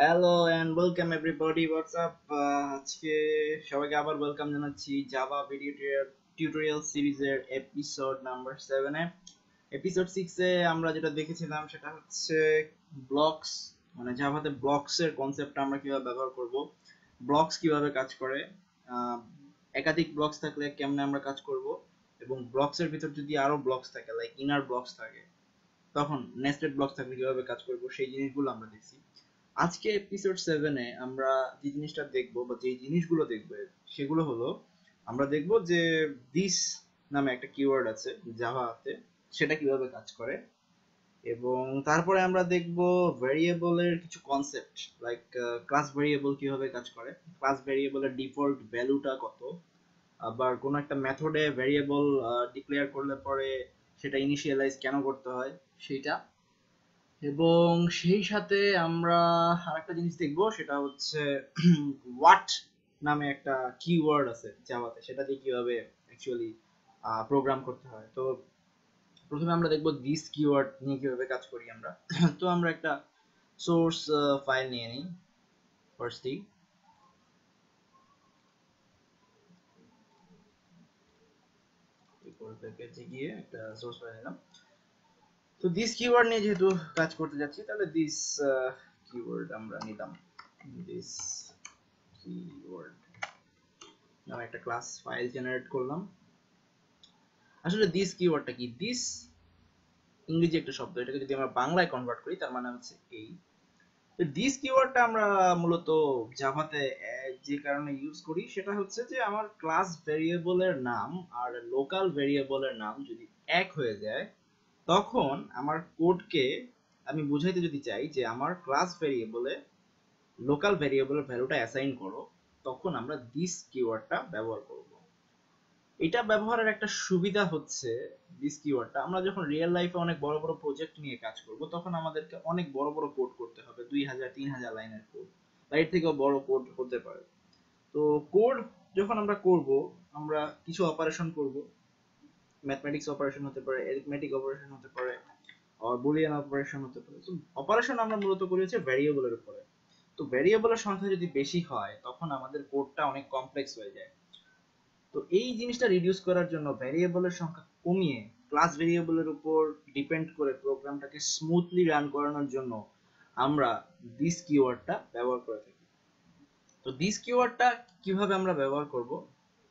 Hello and welcome everybody what's up. আজকে সবাইকে আবার ওয়েলকাম জানাচ্ছি জাভা ভিডিও টিউটোরিয়াল সিরিজের এপিসোড নাম্বার 7 এ। এপিসোড 6 এ আমরা যেটা দেখেছিলাম সেটা হচ্ছে ব্লকস, মানে জাভাতে ব্লকস এর কনসেপ্ট আমরা কিভাবে ব্যবহার করব, ব্লকস কিভাবে কাজ করে, আহ, একাধিক ব্লকস থাকলে কেমনে আমরা কাজ করব, এবং ব্লকস এর ভিতর যদি আরো ব্লকস থাকে লাইক ইনার ব্লকস থাকে তখন নেস্টেড ব্লকস থাকলে কিভাবে কাজ করব সেই জিনিসগুলো আমরা দেখছি। আজকে এপিসোড 7 এ আমরা যে জিনিসটা দেখবো বা যে জিনিসগুলো দেখবো সেগুলো হলো, আমরা দেখবো যে দিস নামে একটা কিওয়ার্ড আছে জাভাতে, সেটা কিভাবে কাজ করে। এবং তারপরে আমরা দেখবো ভেরিয়েবলের কিছু কনসেপ্ট লাইক ক্লাস ভেরিয়েবল কিভাবে কাজ করে, ক্লাস ভেরিয়েবলের ডিফল্ট ভ্যালুটা কত, আবার কোনো একটা মেথডে ভেরিয়েবল ডিক্লেয়ার করলে পরে সেটা ইনিশিয়ালাইজ কেন করতে হয় সেইটা। এবং সেই সাথে আমরা আরেকটা জিনিস দেখবো, সেটা হচ্ছে হোয়াট নামে একটা কিওয়ার্ড আছে জাভাতে, সেটা দিয়ে কিভাবে অ্যাকচুয়ালি প্রোগ্রাম করতে হয়। তো প্রথমে আমরা দেখবো দিস কিওয়ার্ড নিয়ে কিভাবে কাজ করি আমরা। তো আমরা একটা সোর্স ফাইল নিয়ে নিই ফার্স্টলি। প্যাকেজে গিয়ে একটা সোর্স ফাইল নিলাম। তো দিস কিওয়ার্ড নিয়ে যেহেতু কাজ করতে যাচ্ছি তাহলে দিস কিওয়ার্ড আমরা নিলাম। দিস কিওয়ার্ড নামে একটা ক্লাস ফাইল জেনারেট করলাম। আসলে দিস কিওয়ার্ডটা কি, দিস ইংরেজি একটা শব্দ, এটাকে যদি আমরা বাংলায় কনভার্ট করি তার মানে হচ্ছে এই। তো দিস কিওয়ার্ডটা আমরা মূলত জাভাতে যে কারণে ইউজ করি সেটা হচ্ছে যে আমার ক্লাস ভেরিয়েবলের নাম আর লোকাল ভেরিয়েবলের নাম যদি এক হয়ে যায় তখন আমার কোডকে আমি বুঝাইতে যদি চাই যে আমার ক্লাস ভেরিয়েবলে লোকাল ভেরিয়েবলের ভ্যালুটা অ্যাসাইন করো, তখন আমরা দিস কিওয়ার্ডটা ব্যবহার করব। এটা ব্যবহারের একটা সুবিধা হচ্ছে, দিস কিওয়ার্ডটা আমরা যখন রিয়েল লাইফে অনেক বড় বড় প্রজেক্ট নিয়ে কাজ করব তখন আমাদেরকে অনেক বড় বড় কোড করতে হবে, 2000-3000 লাইনের কোড বা এর থেকেও বড় কোড হতে পারে। তো কোড যখন আমরা করব, আমরা কিছু অপারেশন করব, ম্যাথমেটিক্স অপারেশন হতে পারে, অ্যারিথমেটিক অপারেশন হতে পারে, আর বুলিয়ান অপারেশন হতে পারে। তো অপারেশন আমরা মূলত করি হচ্ছে ভ্যারিয়েবলের উপরে। তো ভ্যারিয়েবলের সংখ্যা যদি বেশি হয় তখন আমাদের কোডটা অনেক কমপ্লেক্স হয়ে যায়। তো এই জিনিসটা রিডিউস করার জন্য ভ্যারিয়েবলের সংখ্যা কমিয়ে ক্লাস ভ্যারিয়েবলের উপর ডিপেন্ড করে প্রোগ্রামটাকে স্মুথলি রান করানোর জন্য আমরা দিস কিওয়ার্ডটা ব্যবহার করে থাকি। তো দিস কিওয়ার্ডটা কিভাবে আমরা ব্যবহার করব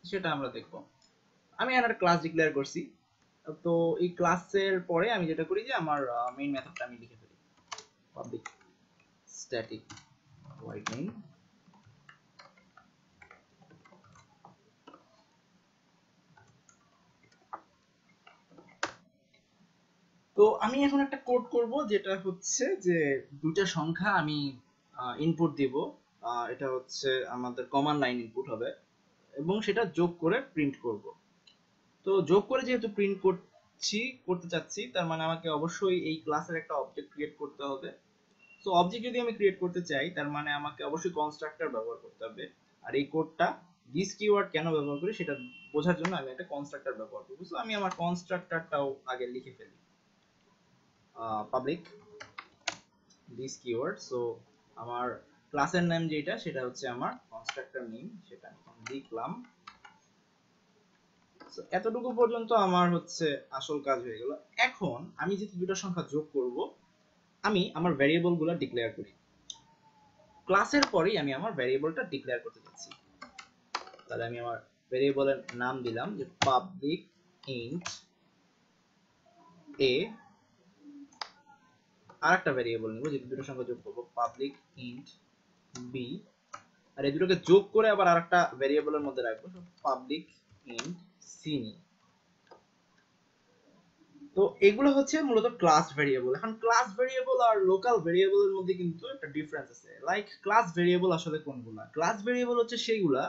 সেটা আমরা দেখব। আমি একটা ক্লাস ডিক্লেয়ার করছি। তো এই ক্লাসের পরে আমি যেটা করি যে আমার মেইন মেথডটা আমি লিখে ফেলি, পাবলিক স্ট্যাটিক void main। তো আমি এখন একটা কোড করব যেটা হচ্ছে যে দুইটা সংখ্যা আমি ইনপুট দিব। এটা হচ্ছে আমাদের কমান্ড লাইন ইনপুট হবে এবং সেটা যোগ করে প্রিন্ট করব। তো যোগ করে যেহেতু প্রিন্ট করতে চাচ্ছি তার মানে আমাকে অবশ্যই এই ক্লাসের একটা অবজেক্ট ক্রিয়েট করতে হবে। তো অবজেক্ট যদি আমি ক্রিয়েট করতে চাই তার মানে আমাকে অবশ্যই কনস্ট্রাক্টর ব্যবহার করতে হবে। আর এই কোডটা দিস কিওয়ার্ড কেন ব্যবহার করি সেটা বোঝার জন্য আমি একটা কনস্ট্রাক্টর ব্যবহার করব। তো আমি আমার কনস্ট্রাক্টরটাও আগে লিখে ফেলি, পাবলিক দিস কিওয়ার্ড। সো আমার ক্লাসের নাম যেটা সেটা হচ্ছে আমার কনস্ট্রাক্টর নেম, সেটা আমি লিখলাম। সো এতটুকু পর্যন্ত আমার হচ্ছে আসল কাজ হয়ে গেল। এখন আমি যেহেতু দুটো সংখ্যা যোগ করব, আমি আমার ভ্যারিয়েবলগুলো ডিক্লেয়ার করি। ক্লাসের পরেই আমি আমার ভ্যারিয়েবলটা ডিক্লেয়ার করতে যাচ্ছি। তাহলে আমি আমার ভ্যারিয়েবলের নাম দিলাম যে পাবলিক ইন্ট এ, আর একটা ভ্যারিয়েবল নিব যেহেতু দুটো সংখ্যা যোগ করব, পাবলিক ইন্ট বি, আর এই দুটোকে যোগ করে আবার আরেকটা ভ্যারিয়েবলের মধ্যে রাখবো, পাবলিক ইন্ট সি নিয়ে। তো এগুলো হচ্ছে মূলত ক্লাস ভেরিয়েবল। এখন ক্লাস ভেরিয়েবল আর লোকাল ভেরিয়েবলের মধ্যে কিন্তু একটা ডিফারেন্স আছে। লাইক ক্লাস ভেরিয়েবল আসলে কোনগুলা, ক্লাস ভেরিয়েবল হচ্ছে সেইগুলা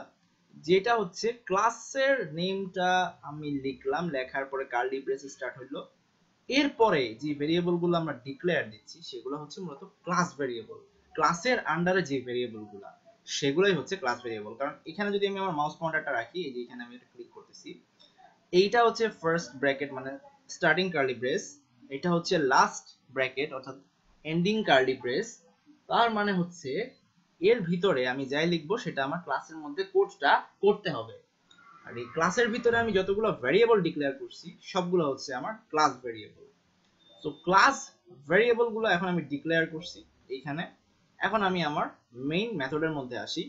যেটা হচ্ছে ক্লাসের নেমটা আমি লিখলাম, লেখার পরে কার্লি ব্রেস স্টার্ট হইলো, এরপরে যে ভেরিয়েবল গুলো আমরা ডিক্লেয়ার দিচ্ছি সেগুলো হচ্ছে মূলত ক্লাস ভেরিয়েবল। ক্লাসের আন্ডারে যে ভেরিয়েবল গুলা সেগুলোই হচ্ছে ক্লাস ভেরিয়েবল। কারণ এখানে যদি আমি আমার মাউস পয়েন্টারটা রাখি, এই যে এখানে আমি এটা ক্লিক করতেছি, এইটা হচ্ছে ফার্স্ট ব্র্যাকেট মানে স্টার্টিং কার্লি ব্রেস, এটা হচ্ছে লাস্ট ব্র্যাকেট অর্থাৎ এন্ডিং কার্লি ব্রেস, তার মানে হচ্ছে এর ভিতরে আমি যাই লিখবো সেটা আমার ক্লাসের মধ্যে কোডটা করতে হবে। আর এই ক্লাসের ভিতরে আমি যতগুলো ভ্যারিয়েবল ডিক্লেয়ার করছি সবগুলো হচ্ছে আমার class variable. So class variable গুলো এখন আমি ডিক্লেয়ার করছি এইখানে। এখন আমি আমার মেইন মেথডের মধ্যে আসি।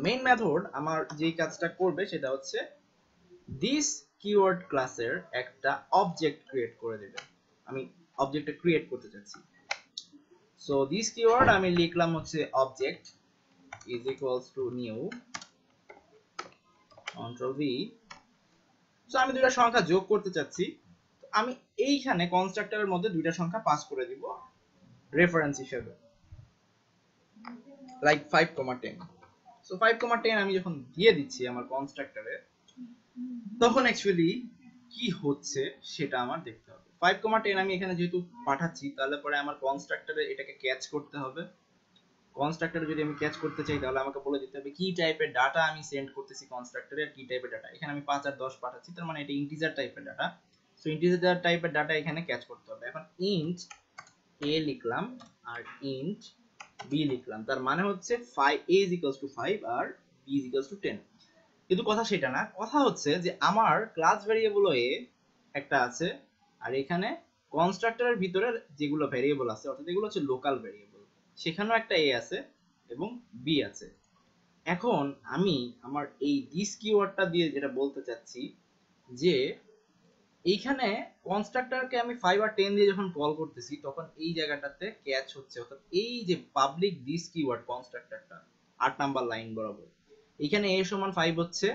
মেইন মেথড আমার যেই কাজটা করবে সেটা হচ্ছে দিস কিওয়ার্ড ক্লাসের একটা অবজেক্ট ক্রিয়েট করে দেবে। আমি অবজেক্টটা ক্রিয়েট করতে চাচ্ছি। সো দিস কিওয়ার্ড আমি লিখলাম হচ্ছে object is equals two new control V. So আমি দুইটা সংখ্যা যোগ করতে চাচ্ছি। আমি এইখানে কনস্ট্রাক্টরের মধ্যে দুইটা সংখ্যা পাস করে দিব রেফারেন্স হিসেবে, লাইক 5,10। সো 5,10 আমি যখন দিয়ে দিচ্ছি আমার কনস্ট্রাক্টরে, তখন অ্যাকচুয়ালি কি হচ্ছে সেটা আমার দেখতে হবে। 5,10 আমি এখানে যেহেতু পাঠাচ্ছি তাহলে পরে আমার কনস্ট্রাক্টরে এটাকে ক্যাচ করতে হবে। কনস্ট্রাক্টরে যদি আমি ক্যাচ করতে চাই তাহলে আমাকে বলে দিতে হবে কি টাইপের ডাটা আমি সেন্ড করতেছি কনস্ট্রাক্টরে, আর কি টাইপের ডাটা। এখানে আমি 5 আর 10 পাঠাচ্ছি, তার মানে এটা ইন্টিজার টাইপের ডাটা। সো ইন্টিজার টাইপের ডাটা এখানে ক্যাচ করতে হবে। এখন ইন্ট a লিখলাম আর ইন্ট b লিখলাম, তার মানে হচ্ছে a is equals to 5 R b is equals to 10। কিন্তু কথা সেটা না, কথা হচ্ছে যে আমার ক্লাস ভ্যারিয়েবল a একটা আছে, আর এখানে কনস্ট্রাক্টরের ভিতরে যেগুলো ভ্যারিয়েবল আছে অর্থাৎ এগুলো হচ্ছে লোকাল ভ্যারিয়েবল, সেখানেও একটা a আছে এবং b আছে। এখন আমি আমার এই দিস কিওয়ার্ডটা দিয়ে যেটা বলতে চাচ্ছি যে এইখানে কনস্ট্রাক্টরকে আমি 5 আর 10 দিয়ে যখন কল করতেছি তখন এই জায়গাটাতে ক্যাচ হচ্ছে, অর্থাৎ এই যে পাবলিক দিস কিওয়ার্ড কনস্ট্রাক্টরটা 8 নাম্বার লাইন বরাবর এখানে a সমান 5 হচ্ছে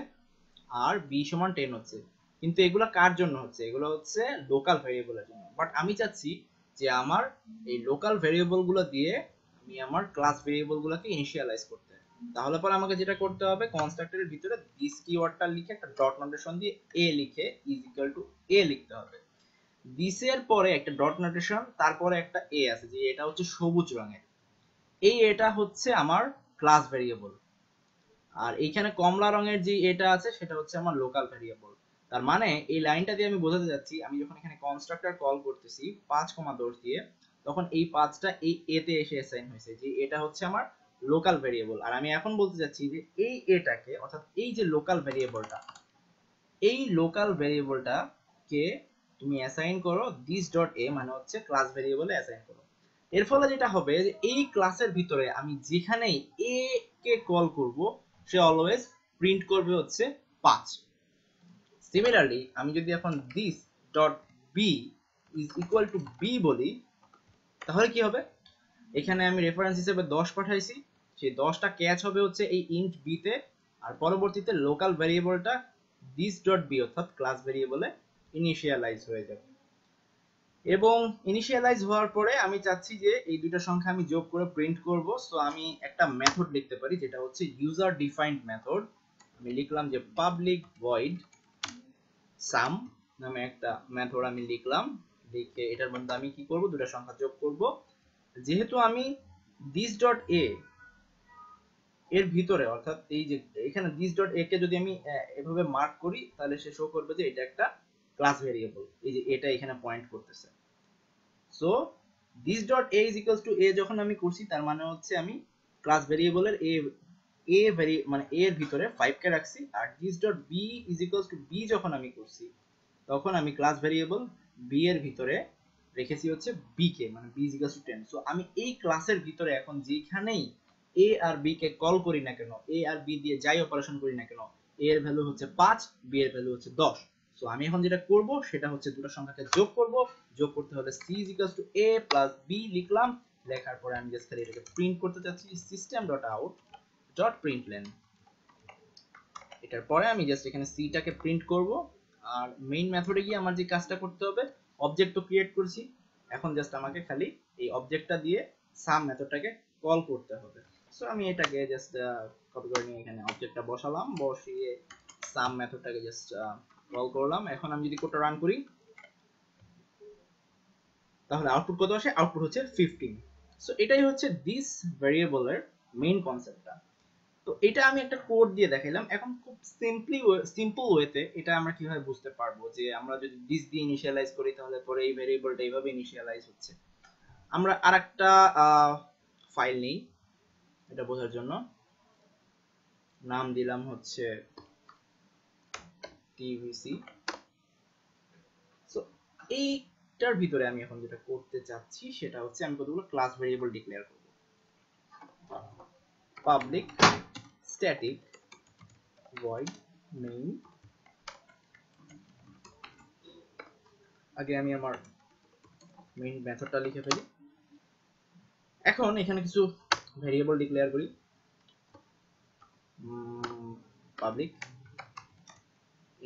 আর b সমান 10 হচ্ছে। কিন্তু এগুলা কার জন্য হচ্ছে? এগুলো হচ্ছে লোকাল ভেরিয়েবলের জন্য। বাট আমি চাচ্ছি যে আমার এই লোকাল ভেরিয়েবল গুলো দিয়ে আমি আমার ক্লাস ভেরিয়েবল গুলোকে ইনিশিয়ালাইজ করতে। তাহলে পরে আমাকে যেটা করতে হবে, কনস্ট্রাক্টরের ভিতরে দিস কিওয়ার্ডটা লিখে একটা ডট নোটেশন দিয়ে a লিখে ইজ ইকুয়াল টু a লিখতে হবে। দিস এর পরে একটা ডট নোটেশন, তারপরে একটা a আছে যে এটা হচ্ছে সবুজ রঙের, এই এটা হচ্ছে আমার ক্লাস ভেরিয়েবল। আর এইখানে কমলা রঙের যে এটা আছে সেটা হচ্ছে আমার লোকাল ভেরিয়েবল। তার মানে এই লাইনটা দিয়ে আমি বোঝাতে যাচ্ছি আমি যখন এখানে কনস্ট্রাক্টর কল করতেছি 5,10 দিয়ে, তখন এই 5টা এই a তে এসে অ্যাসাইন হয়েছে যে এটা হচ্ছে আমার লোকাল ভেরিয়েবল। আর আমি এখন বলতে যাচ্ছি যে এই এটাকে অর্থাৎ এই যে লোকাল ভেরিয়েবলটা, এই লোকাল ভেরিয়েবলটা কে তুমি অ্যাসাইন করো দিস ডট a, মানে হচ্ছে ক্লাস ভেরিয়েবলে অ্যাসাইন করো। এর ফলে যেটা হবে যে এই ক্লাসের ভিতরে আমি যেখানেই a কে কল করব সে অলওয়েজ প্রিন্ট করবে হচ্ছে 5। সিমিলারলি আমি যদি এখন this dot b is equal to b বলি তাহলে কি হবে? এখানে আমি রেফারেন্স হিসেবে 10 পাঠাইছি, সেই 10টা ক্যাচ হবে হচ্ছে এই ইন্ট b তে, আর পরবর্তীতে লোকাল ভেরিয়েবলটা দিস ডট b অর্থাৎ ক্লাস ভেরিয়েবলে ইনিশিয়ালাইজ হয়ে যাবে। এবং ইনিশিয়ালাইজ হওয়ার পরে আমি চাচ্ছি যে এই দুইটা সংখ্যা আমি যোগ করে প্রিন্ট করব। সো আমি একটা মেথড লিখতে পারি যেটা হচ্ছে ইউজার ডিফাইন্ড মেথড। আমি লিখলাম যে পাবলিক ভয়েড সাম নামে একটা মেথড আমি লিখলাম, লিখে এটার মধ্যে আমি কি করব, দুটো সংখ্যা যোগ করব। যেহেতু আমি দিস ডট এ এর ভিতরে অর্থাৎ এই যে এখানে দিস ডট এ কে যদি আমি এভাবে মার্ক করি তাহলে সে শো করবে যে এটা একটা ক্লাস ভেরিয়েবল, এই যে এটা এখানে পয়েন্ট করতেছে। So this dot a is equals to a যখন আমি করছি তার মানে হচ্ছে আমি ক্লাস ভেরিয়েবলের মানে a এর ভিতরে 5 কে রাখছি, আর this dot b is equals to b যখন আমি করছি তখন আমি ক্লাস ভেরিয়েবল b এর ভিতরে রেখেছি হচ্ছে b কে, মানে b is equals to 10। So আমি এই ক্লাসের ভিতরে এখন যেখানেই a আর b কে কল করি না কেন, a আর b দিয়ে যাই অপারেশন করি না কেন, a এর ভ্যালু হচ্ছে 5, b এর ভ্যালু হচ্ছে 10। সো আমি এখন যেটা করব সেটা হচ্ছে দুটো সংখ্যাকে যোগ করব। যোগ করতে হলে c is equals to a plus b লিখলাম, লেখার পরে আমি জাস্ট খালি এটাকে প্রিন্ট করতে চাচ্ছি system.out.println। এটার পরে আমি জাস্ট এখানে c টাকে প্রিন্ট করব। আর মেইন মেথডে গিয়ে আমার যে কাজটা করতে হবে, অবজেক্ট তো ক্রিয়েট করছি, এখন জাস্ট আমাকে খালি এই অবজেক্টটা দিয়ে সাম মেথডটাকে কল করতে হবে। সো আমি এটাকে জাস্ট কপি করে নিয়ে এখানে অবজেক্টটা বসালাম, বসিয়ে সাম মেথডটাকে জাস্ট কল করলাম। এখন আমি যদি কোডটা রান করি তাহলে আউটপুট কত আসে? আউটপুট হচ্ছে 15। সো এটাই হচ্ছে দিস ভেরিয়েবলের মেইন কনসেপ্টটা। তো এটা আমি একটা কোড দিয়ে দেখাইলাম। এখন খুব সিম্পল ওয়েতে এটা আমরা কিভাবে বুঝতে পারবো যে আমরা যদি দিস দিয়ে ইনিশিয়ালাইজ করি তাহলে পরে এই ভেরিয়েবলটা এইভাবে ইনিশিয়ালাইজ হচ্ছে। আমরা আরেকটা ফাইল নেই এটা বোঝার জন্য, নাম দিলাম হচ্ছে tvc। সো এইটার ভিতরে আমি এখন যেটা করতে চাচ্ছি সেটা হচ্ছে আমি কতগুলো ক্লাস ভেরিয়েবল ডিক্লেয়ার করব। পাবলিক স্ট্যাটিক void main, আগে আমি আমার মেইন মেথডটা লিখে ফেলি। এখন এখানে কিছু ভেরিয়েবল ডিক্লেয়ার করি, public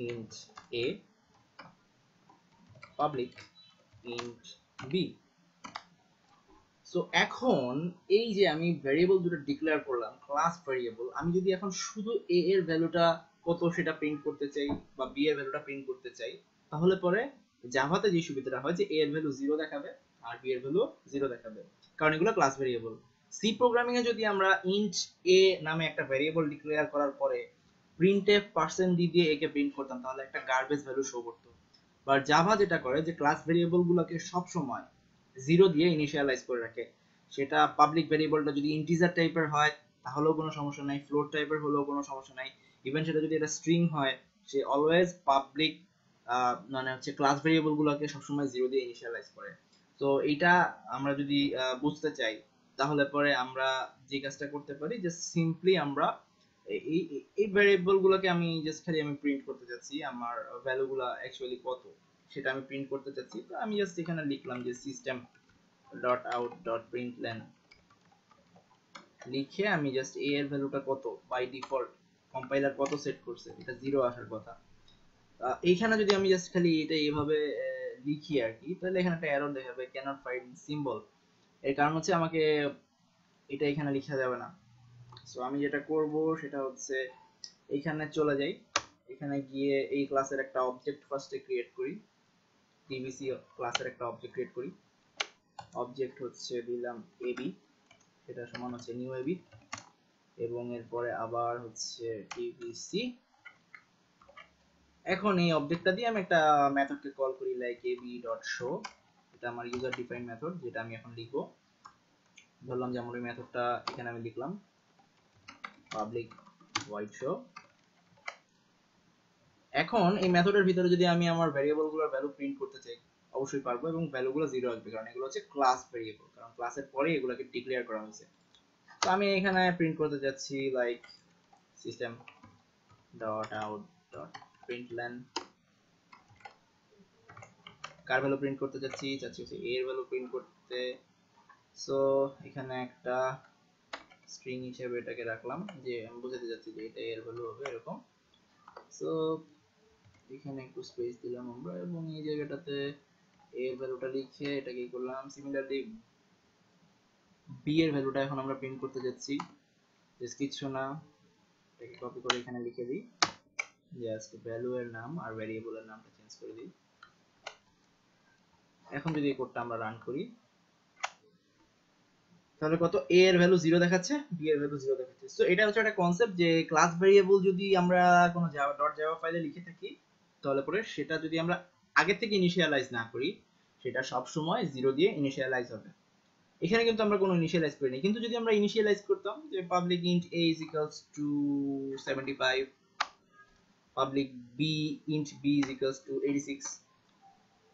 int a, public int b। So এখন এই যে আমি ভেরিয়েবল দুটো ডিক্লেয়ার করলাম ক্লাস ভেরিয়েবল, আমি যদি এখন শুধু a এর ভ্যালুটা কত সেটা প্রিন্ট করতে চাই বা b এর ভ্যালুটা প্রিন্ট করতে চাই, তাহলে পরে জাভাতে যে সুবিধাটা হয় যে a এর ভ্যালু 0 দেখাবে আর b এর ভ্যালু 0 দেখাবে, কারণ এগুলো ক্লাস ভেরিয়েবল। সি প্রোগ্রামিং এ যদি আমরা int a নামে একটা ভেরিয়েবল ডিক্লেয়ার করার পরে printf %d দিয়ে a কে প্রিন্ট করতাম তাহলে একটা গার্বেজ ভ্যালু শো করতো। বাট জাভা যেটা করে যে ক্লাস ভেরিয়েবল গুলোকে সব সময় 0 দিয়ে ইনিশিয়ালাইজ করে রাখে। সেটা পাবলিক ভেরিয়েবলটা যদি ইন্টিজার টাইপের হয় তাহলেও কোনো সমস্যা নাই, ফ্লোট টাইপের হলেও কোনো সমস্যা নাই, ইভেন সেটা যদি এটা স্ট্রিং হয় সে অলওয়েজ পাবলিক মানে হচ্ছে ক্লাস ভেরিয়েবল গুলোকে সবসময় 0 দিয়ে ইনিশিয়ালাইজ করে। তো এইটা আমরা যদি বুঝতে চাই তাহলে পরে আমরা যে কাজটা করতে পারি যে সিম্পলি আমরা এই এই ভেরিয়েবল গুলোকে আমি জাস্ট খালি আমি প্রিন্ট করতে যাচ্ছি আমার ভ্যালুগুলো অ্যাকচুয়ালি কত সেটা আমি প্রিন্ট করতে চাচ্ছি। তো আমি জাস্ট এখানে লিখলাম যে সিস্টেম ডট আউট ডট প্রিন্টলেন লিখে আমি জাস্ট a এর ভ্যালুটা কত বাই ডিফল্ট কম্পাইলার কত সেট করছে এটা 0 আসার কথা। এইখানে যদি আমি জাস্ট খালি এটা এইভাবে লিখি আর কি, তাহলে এখানে একটা এরর দেখাবে ক্যানট ফাইন্ড সিম্বল। এর কারণ হচ্ছে আমাকে এটা এখানে লেখা যাবে না। সো আমি যেটা করব সেটা হচ্ছে এখানে চলে যাই, এখানে গিয়ে এই ক্লাসের একটা অবজেক্ট ফার্স্টে ক্রিয়েট করি, tvc ক্লাসের একটা অবজেক্ট ক্রিয়েট করি, অবজেক্ট হচ্ছে দিলাম ab, এটা সমান হচ্ছে নিউ ab, এবং এরপরে আবার হচ্ছে tvc। এখন এই অবজেক্টটা দিয়ে আমি একটা মেথডকে কল করি লাইক ab.show, এটা আমার ইউজার ডিফাইন মেথড যেটা আমি এখন লিখবো। ধরলাম যে আমার এই মেথডটা এখানে আমি লিখলাম পাবলিক void show। এখন এই মেথডের ভিতরে যদি আমি আমার ভেরিয়েবলগুলোর ভ্যালু প্রিন্ট করতে চাই অবশ্যই পারবো, এবং ভ্যালুগুলো 0 আসবে কারণ এগুলো হচ্ছে ক্লাস ভেরিয়েবল, কারণ ক্লাসের পরে এগুলোকে ডিক্লেয়ার করা হয়েছে। তো আমি এখানে প্রিন্ট করতে যাচ্ছি like system dot out dot println, কার ভ্যালু প্রিন্ট করতে যাচ্ছি চাচ্ছি হচ্ছে a এর ভ্যালু প্রিন্ট করতে। সো এখানে একটা স্ট্রিং হিসেবে এটাকে রাখলাম যে আমি বোঝাতে যাচ্ছি যে এটা এর ভ্যালু হবে এরকম। সো এখানে একটু স্পেস দিলাম আমরা এবং এই জায়গাটাতে এর ভ্যালুটা লিখে এটাকে করলাম। সিমিলারলি b এর ভ্যালুটা এখন আমরা প্রিন্ট করতে যাচ্ছি, জাস্ট কিছু না, এটাকে কপি করে এখানে লিখে দিই, জাস্ট ভ্যালু এর নাম আর ভ্যারিয়েবলের নামটা চেঞ্জ করে দিই। এখন যদি এই কোডটা আমরা রান করি তাহলে কত a এর ভ্যালু 0 দেখাচ্ছে, b এর ভ্যালু 0 দেখাচ্ছে। সো এটা হচ্ছে একটা কনসেপ্ট যে ক্লাস ভেরিয়েবল যদি আমরা কোনো জাভা ফাইলে লিখে থাকি তাহলে পরে সেটা যদি আমরা আগে থেকে ইনিশিয়ালাইজ না করি সেটা সব সময় 0 দিয়ে ইনিশিয়ালাইজ হবে। এখানে কিন্তু আমরা কোনো ইনিশিয়ালাইজ করিনি, কিন্তু যদি আমরা ইনিশিয়ালাইজ করতাম যে public int a is equals to 75, public b int b is equals to 86,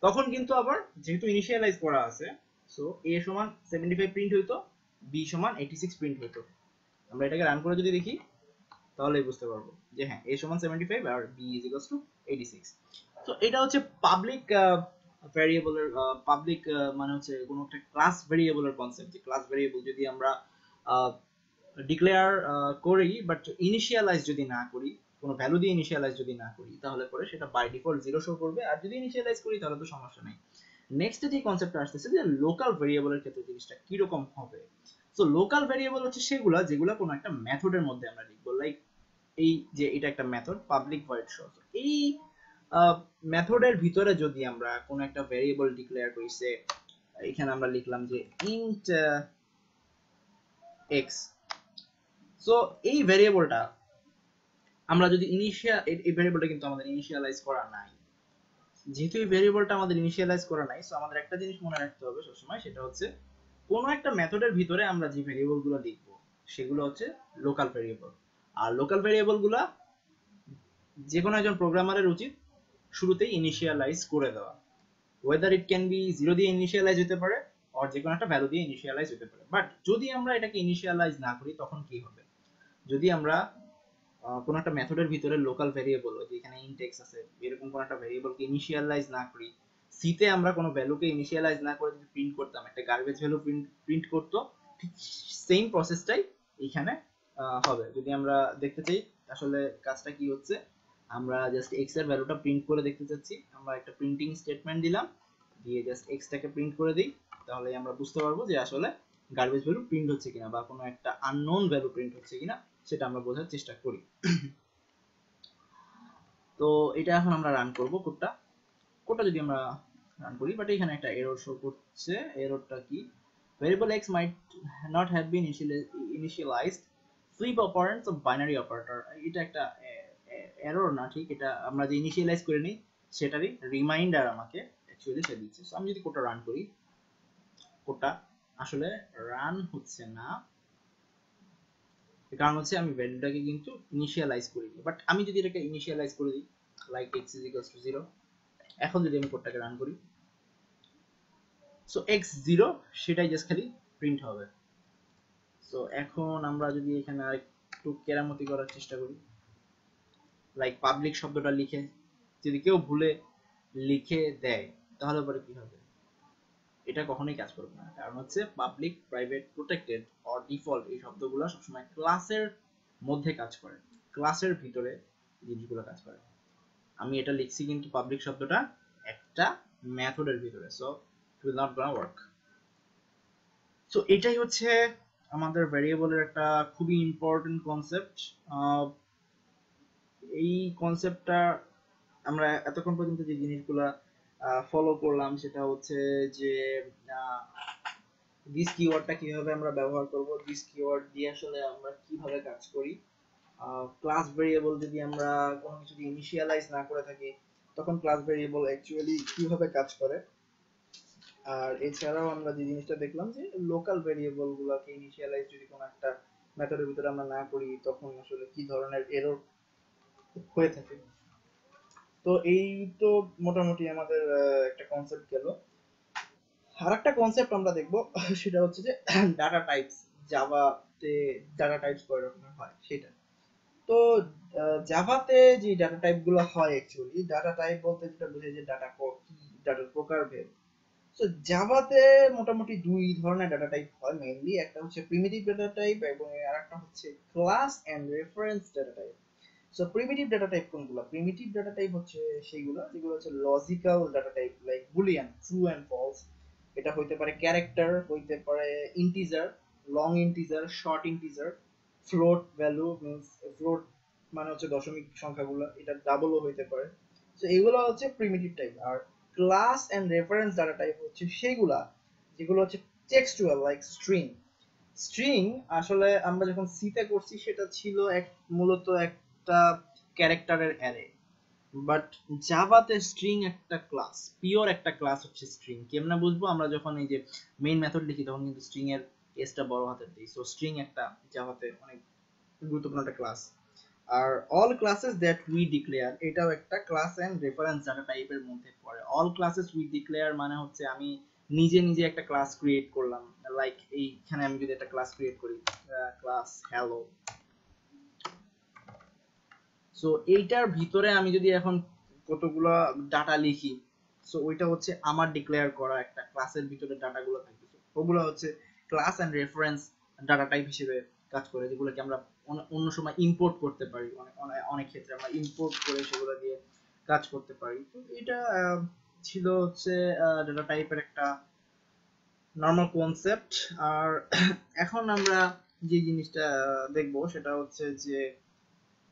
তখন কিন্তু আবার যেহেতু ইনিশিয়ালাইজ করা আছে সো a সমান 75 প্রিন্ট হইতো, b সমান 86 প্রিন্ট হইতো। আমরা এটাকে রান করে যদি দেখি তাহলেই বুঝতে পারবো যে হ্যাঁ a সমান 75 আর b is equals to 86। তো এটা হচ্ছে পাবলিক ভেরিয়েবলের পাবলিক মানে হচ্ছে কোনো একটা ক্লাস ভেরিয়েবলের কনসেপ্ট, যে ক্লাস ভেরিয়েবল যদি আমরা ডিক্লেয়ার করি বাট ইনিশিয়ালাইজ যদি না করি, কোনো ভ্যালু দিয়ে ইনিশিয়ালাইজ যদি না করি তাহলে পরে সেটা বাই ডিফল্ট 0 শো করবে, আর যদি ইনিশিয়ালাইজ করি তাহলে তো সমস্যা নেই। নেক্সট যে কনসেপ্টটা আসতেছে যে লোকাল ভেরিয়েবলের ক্ষেত্রে জিনিসটা কি রকম হবে। সো লোকাল ভেরিয়েবল হচ্ছে সেগুলা যেগুলা কোনো একটা মেথডের মধ্যে আমরা লিখবো, লাইক এই যে এটা একটা মেথড পাবলিক ভয়েড শো, এই মেথডের ভিতরে যদি আমরা কোনো একটা ভেরিয়েবল ডিক্লেয়ার করি, সে এখানে আমরা লিখলাম যে int x। সো এই ভেরিয়েবলটা আমরা যদি এই ভেরিয়েবলটা কিন্তু আমাদের ইনিশিয়ালাইজ করা নাই, যেহেতু এই ভেরিয়েবলটা আমাদের ইনিশিয়ালাইজ করা নাই সো আমাদের একটা জিনিস মনে রাখতে হবে সবসময়, সেটা হচ্ছে কোনো একটা মেথডের ভিতরে আমরা যে ভেরিয়েবল গুলো লিখব সেগুলো হচ্ছে লোকাল ভেরিয়েবল। আর লোকাল ভেরিয়েবল গুলা যে কোনো একজন প্রোগ্রামারের উচিত শুরুতেই ইনিশিয়ালাইজ করে দেওয়া। ওয়েদার ইট ক্যান বি 0 দিয়ে ইনিশিয়ালাইজ হতে পারে আর যে কোনো একটা ভ্যালু দিয়ে ইনিশিয়ালাইজ হতে পারে। বাট যদি আমরা এটাকে ইনিশিয়ালাইজ না করি তখন কি হবে? যদি আমরা কোনো একটা মেথডের ভিতরে লোকাল ভেরিয়েবল, যেখানে ইনটেক্স আছে, এরকম কোনো একটা ভেরিয়েবলকে ইনিশিয়ালাইজ না করি, সিতে আমরা কোনো ভ্যালুকে ইনিশিয়ালাইজ না করে যদি প্রিন্ট করতাম, একটা গার্বেজ ভ্যালু প্রিন্ট করতো, ঠিক সেম প্রসেসটাই এখানে হবে। যদি আমরা দেখতে চাই আসলে কাজটা কি হচ্ছে, আমরা জাস্ট এক্স এর ভ্যালুটা প্রিন্ট করে দেখতে চাচ্ছি, আমরা একটা প্রিন্টিং স্টেটমেন্ট দিলাম, দিয়ে জাস্ট এক্সটাকে প্রিন্ট করে দিই, তাহলে আমরা বুঝতে পারবো যে আসলে গার্বেজ ভ্যালু প্রিন্ট হচ্ছে কিনা বা কোনো একটা আননোন ভ্যালু প্রিন্ট হচ্ছে কিনা, সেটা আমরা বোঝার চেষ্টা করি। তো এটা এখন আমরা রান করব কোডটা যদি আমরা রান করি, বাট এখানে একটা এরর শো করছে। এররটা কি? Variable x might not have been initialized, flip operands of binary operator। এটা একটা এরর না, ঠিক এটা আমরা যে ইনিশিয়ালাইজ করে নিই সেটারই রিমাইন্ডার আমাকে অ্যাকচুয়ালি সে দিচ্ছে। সো আমি যদি কোডটা রান করি, কোডটা আসলে রান হচ্ছে না, কারণ হচ্ছে আমি ভ্যালুটাকে কিন্তু ইনিশিয়ালাইজ করি। বাট আমি যদি এটাকে ইনিশিয়ালাইজ করে দিই like x is equals to 0, এখন যদি আমি কোডটাকে রান করি, সো x 0 সেটাই জাস্ট খালি প্রিন্ট হবে। সো এখন আমরা যদি এখানে আরেকটু কেরামতি করার চেষ্টা করি, লাইক পাবলিক শব্দটা লিখে যদি কেউ ভুলে লিখে দেয় তাহলে পরে কি হবে? এটা কখনোই কাজ করবে না, কারণ হচ্ছে public, private, protected or default এই শব্দগুলো সবসময় ক্লাসের মধ্যে কাজ করে, ক্লাসের ভিতরে জিনিসগুলো কাজ করে। আমি এটা লিখছি কিন্তু পাবলিক শব্দটা একটা মেথডের ভিতরে, so it will not gonna work. So এটাই হচ্ছে আমাদের ভেরিয়েবলের একটা খুবই ইম্পর্টেন্ট কনসেপ্ট। এই কনসেপ্টটা আমরা এতক্ষণ পর্যন্ত যে জিনিসগুলা ফলো করলাম সেটা হচ্ছে যে দিস কিওয়ার্ডটা কিভাবে আমরা ব্যবহার করব, দিস কিওয়ার্ড দিয়ে আসলে আমরা কিভাবে কাজ করি, ক্লাস ভেরিয়েবল যদি আমরা কোনো কিছু ইনিশিয়ালাইজ না করে থাকি তখন ক্লাস ভেরিয়েবল অ্যাকচুয়ালি কিভাবে কাজ করে। আর এছাড়াও আমরা যে জিনিসটা দেখলাম যে লোকাল ভেরিয়েবল গুলোকে ইনিশিয়ালাইজ যদি কোনো একটা মেথডের ভিতরে আমরা না করি তখন আসলে কি ধরনের এরর হয়ে থাকে। তো এই তো মোটামুটি আমাদের একটা কনসেপ্ট গেল। আর একটা কনসেপ্ট আমরা দেখব সেটা হচ্ছে যে ডাটা টাইপস। জাভাতে ডাটা টাইপস কয় রকমের হয় সেটা। তো জাভাতে যে ডাটা টাইপ গুলো হয়, অ্যাকচুয়ালি ডাটা টাইপ বলতে যেটা বোঝায় যে ডাটা কি, ডাটার প্রকারভেদ। তো জাভাতে মোটামুটি দুই ধরনের ডাটা টাইপ হয় মেইনলি, একটা হচ্ছে প্রিমিটিভ ডাটা টাইপ এবং আরেকটা হচ্ছে class and reference data type. So primitive data type কোনগুলো? প্রিমিটিভ ডাটা টাইপ হচ্ছে সেইগুলো যেগুলো হচ্ছে logical data type, like boolean, true and false. এটা হইতে পারে ক্যারেক্টার, হইতে পারে integer, long integer, short integer, float value means float মানে হচ্ছে দশমিক সংখ্যাগুলো, এটা ডাবলও হইতে পারে। সো এগুলো হচ্ছে প্রিমিটিভ টাইপ। আর class and reference data type হচ্ছে সেগুলা যেগুলো হচ্ছে টেক্সচুয়াল, লাইক স্ট্রিং। স্ট্রিং আসলে আমরা যখন সিতে করছি সেটা ছিল মূলত একটা ক্যারেক্টারের অ্যারে, বাট জাভাতে স্ট্রিং একটা ক্লাস, পিওর একটা ক্লাস হচ্ছে স্ট্রিং। কেমনে বুঝবো? আমরা যখন এই যে মেইন মেথড লিখি তখন কিন্তু স্ট্রিং এর এসটা বড় হাতের দিই। সো স্ট্রিং একটা জাভাতে অনেক গুরুত্বপূর্ণ একটা ক্লাস। আর all classes that we declare, এটাও একটা ক্লাস এন্ড রেফারেন্স ডাটা টাইপের মধ্যে পড়ে। অল ক্লাসেস উই ডিক্লেয়ার মানে হচ্ছে আমি নিজে নিজে একটা ক্লাস ক্রিয়েট করলাম, লাইক এইখানে আমি যদি একটা ক্লাস ক্রিয়েট করি, ক্লাস হ্যালো। সো এইটার ভিতরে আমি যদি এখন কতগুলো ডাটা লিখি, সো ওইটা হচ্ছে আমার ডিক্লেয়ার করা একটা ক্লাসের ভিতরে ডাটাগুলো থাকবে। ওগুলো হচ্ছে class and reference data type হিসেবে কাজ করে, যেগুলোকে আমরা অন্য সময় ইম্পোর্ট করতে পারি। অনেক ক্ষেত্রে আমরা ইম্পোর্ট করে সেগুলো দিয়ে কাজ করতে পারি। তো এটা ছিল হচ্ছে ডাটা টাইপের একটা নরমাল কনসেপ্ট। আর এখন আমরা যে জিনিসটা দেখবো সেটা হচ্ছে যে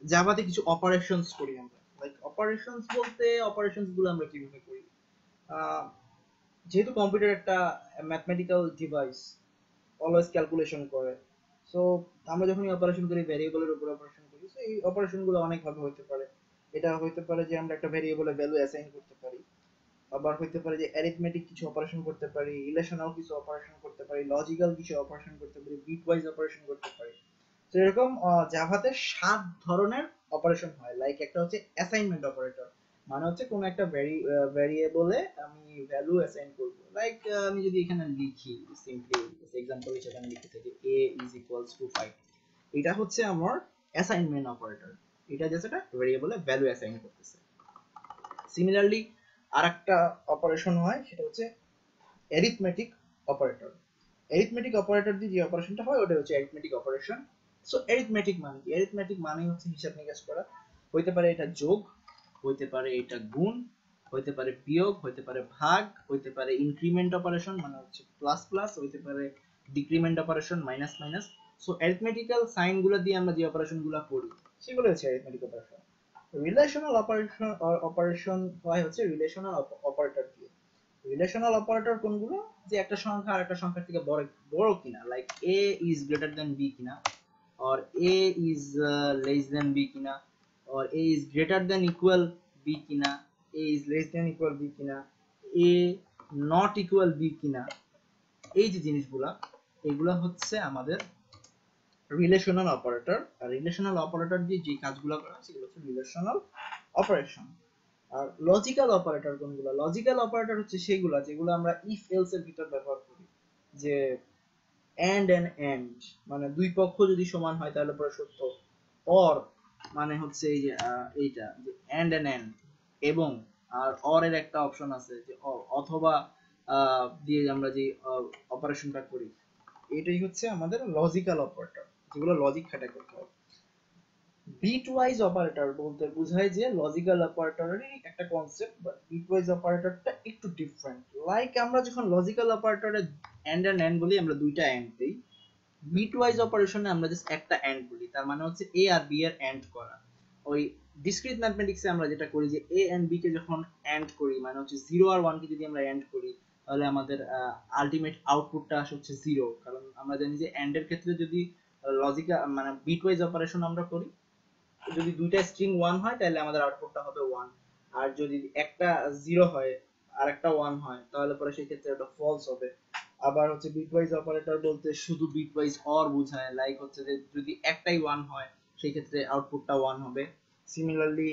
জাভাতে কিছু অপারেশনস করি আমরা। লাইক অপারেশনস বলতে অপারেশনস গুলো আমরা কিভাবে করি, যেহেতু কম্পিউটার একটা ম্যাথমেটিক্যাল ডিভাইস, অলওয়েজ ক্যালকুলেশন করে। সো আমরা যখন অপারেশন করি ভেরিয়েবলের উপর অপারেশন করি, সো এই অপারেশন গুলো অনেক ভাবে হতে পারে। এটা হতে পারে যে আমরা একটা ভেরিয়েবলে ভ্যালু অ্যাসাইন করতে পারি, আবার হইতে পারে যে অ্যারিথমেটিক কিছু অপারেশন করতে পারি, রিলেশনাল কিছু অপারেশন করতে পারি, লজিক্যাল কিছু অপারেশন করতে পারি, বিট ওয়াইজ অপারেশন করতে পারি। তো এরকম জাভাতে 7 ধরনের অপারেশন হয়। লাইক একটা হচ্ছে অ্যাসাইনমেন্ট অপারেটর, মানে হচ্ছে কোন একটা ভ্যারিয়েবলে আমি ভ্যালু অ্যাসাইন করব। লাইক আমি যদি এখানে লিখি সিম্পলি এক্সাম্পল হিসেবে আমি লিখতে থাকি a is equals to 5, এটা হচ্ছে আমার অ্যাসাইনমেন্ট অপারেটর, এটা জাস্ট একটা ভ্যারিয়েবলে ভ্যালু অ্যাসাইন করতেছে। সিমিলারলি আরেকটা অপারেশন হয় সেটা হচ্ছে অ্যারিথমেটিক অপারেটর। অ্যারিথমেটিক অপারেটর দিয়ে যে অপারেশনটা হয় ওটা হচ্ছে অ্যারিথমেটিক অপারেশন। সো অ্যারিথমেটিক মানে কি? অ্যারিথমেটিক মানে হচ্ছে হিসাব নিকাশ করা। হইতে পারে এটা যোগ, হইতে পারে এটা গুণ, হইতে পারে বিয়োগ, হইতে পারে ভাগ, হইতে পারে ইনক্রিমেন্ট অপারেশন মানে হচ্ছে প্লাস প্লাস, হইতে পারে decrement operation minus minus. So arithmetical sign গুলো দিয়ে আমরা যে অপারেশন গুলো করি সেগুলো হচ্ছে অ্যারিথমেটিক অপারেশন। রিলেশনাল অপারেশন হয় হচ্ছে রিলেশনাল অপারেটর দিয়ে। রিলেশনাল অপারেটর কোনগুলো? যে একটা সংখ্যা আর একটা সংখ্যার থেকে বড় বড় কিনা, like a is greater than b কিনা, or a is less than b কিনা, or a is greater than equal b কিনা, a is less than equal b কিনা, a not equal b কিনা। এই যে জিনিসগুলা, এগুলা হচ্ছে আমাদের রিলেশনাল অপারেটর। আর রিলেশনাল অপারেটর দিয়ে যে কাজগুলো করা হয় সেগুলো হচ্ছে রিলেশনাল অপারেশন। আর লজিক্যাল অপারেটর কোনগুলো? লজিক্যাল অপারেটর হচ্ছে সেগুলো যেগুলো আমরা ইফ এলস এর ভিতর ব্যবহার করি। যে এন্ড মানে দুই পক্ষ যদি সমান হয় তাহলে পরে সত্য। অর মানে হচ্ছে এই যে এইটা যে এন্ড এবং, আর অর এর একটা অপশন আছে যে অথবা দিয়ে আমরা যে অপারেশনটা করি, এটাই হচ্ছে আমাদের লজিক্যাল অপারেটর, যেগুলো লজিক খাটাই করতে হবে। বিটওয়াইজ অপারেটর বলতে বোঝায় যে লজিক্যাল অপারেটরেরই একটা কনসেপ্ট, বাট বিটওয়াইজ অপারেটরটা একটু ডিফারেন্ট। লাইক আমরা যখন লজিক্যাল অপারেটরে এন্ড বলি আমরা দুইটা এন্ড দেই, বিটওয়াইজ অপারেশনে আমরা জাস্ট একটা এন্ড বলি। তার মানে হচ্ছে এ আর বি এর এন্ড করা। ওই ডিসক্রিট ম্যাথমেটিক্সে আমরা যেটা করি যে এ এন্ড বি কে যখন এন্ড করি, মানে হচ্ছে 0 আর 1 কে যদি আমরা এন্ড করি তাহলে আমাদের আলটিমেট আউটপুটটা আসে হচ্ছে 0। কারণ আমরা জানি যে এন্ড এর ক্ষেত্রে যদি লজিক্যাল মানে বিটওয়াইজ অপারেশন আমরা করি, যদি দুইটা স্ট্রিং 1 হয় তাহলে আমাদের আউটপুটটা হবে 1, আর যদি একটা 0 হয় আর একটা 1 হয় তাহলে পরে সেই ক্ষেত্রে ওটা ফলস হবে। আবার হচ্ছে বিটওয়াইজ অপারেটর বলতে শুধু বিটওয়াইজ অর বোঝায়, লাইক হচ্ছে যে যদি একটাই 1 হয় সেই ক্ষেত্রে আউটপুটটা 1 হবে। সিমিলারলি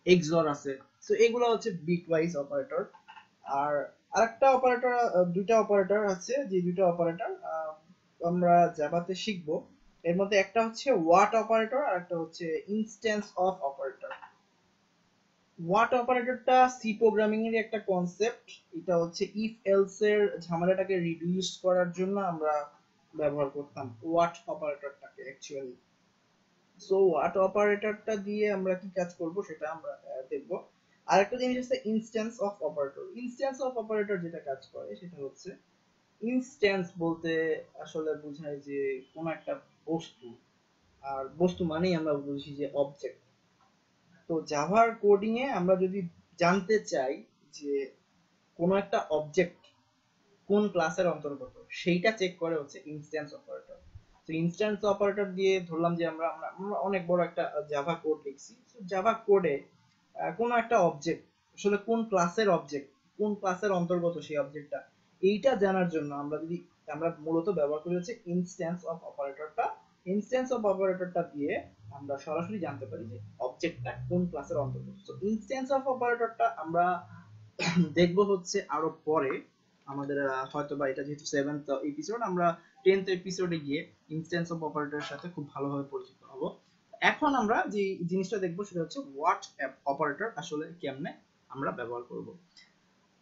এক্সঅর আছে। সো এগুলো হচ্ছে বিটওয়াইজ অপারেটর। আর আরেকটা অপারেটর, দুইটা অপারেটর আছে, যে দুইটা অপারেটর আমরা জাভাতে শিখবো। এর মধ্যে একটা হচ্ছে ওয়াট অপারেটর আর একটা হচ্ছে ইনস্ট্যান্স অফ অপারেটর। ওয়াট অপারেটরটা সি প্রোগ্রামিং এর একটা কনসেপ্ট। এটা হচ্ছে ইফ এলস এর ঝামেলাটাকে রিডিউস করার জন্য আমরা ব্যবহার করতাম ওয়াট অপারেটরটাকে অ্যাকচুয়ালি। সো ওয়াট অপারেটরটা দিয়ে আমরা কি কাজ করব সেটা আমরা দেখব। আরেকটা জিনিস হচ্ছে instance of operator. Instance of operator যেটা কাজ করে সেটা হচ্ছে, ইনস্ট্যান্স বলতে আসলে বোঝায় যে কোন একটা বস্তু, আর বস্তু মানেই আমরা বুঝি যে অবজেক্ট। তো জাভার কোডিং এ আমরা যদি জানতে চাই যে কোন একটা অবজেক্ট কোন ক্লাসের অন্তর্গত, সেইটা চেক করে হচ্ছে ইনস্ট্যান্স অপারেটর। তো ইনস্ট্যান্স অপারেটর দিয়ে ধরলাম যে আমরা আমরা আমরা অনেক বড় একটা জাভা কোড লিখছি। তো জাভা কোডে কোন একটা অবজেক্ট আসলে কোন ক্লাসের অবজেক্ট, কোন ক্লাসের অন্তর্গত সেই অবজেক্টটা, এইটা জানার জন্য আমরা যদি আমরা মূলত ব্যবহার করি হচ্ছে ইনস্ট্যান্স অফ অপারেটরটা। ইনস্ট্যান্স অফ অপারেটরটা দিয়ে আমরা সরাসরি জানতে পারি যে অবজেক্টটা কোন ক্লাসের অন্তর্গত। তো ইনস্ট্যান্স অফ অপারেটরটা আমরা দেখবো হচ্ছে আরো পরে আমাদের হয়তো বা এটা যেহেতু 7th এপিসোড, আমরা 10th এপিসোডে গিয়ে ইনস্ট্যান্স অফ অপারেটরের সাথে খুব ভালোভাবে পরিচিত হব। এখন আমরা যে জিনিসটা দেখবো সেটা হচ্ছে হোয়াট অপারেটর আসলে কেমনে আমরা ব্যবহার করব।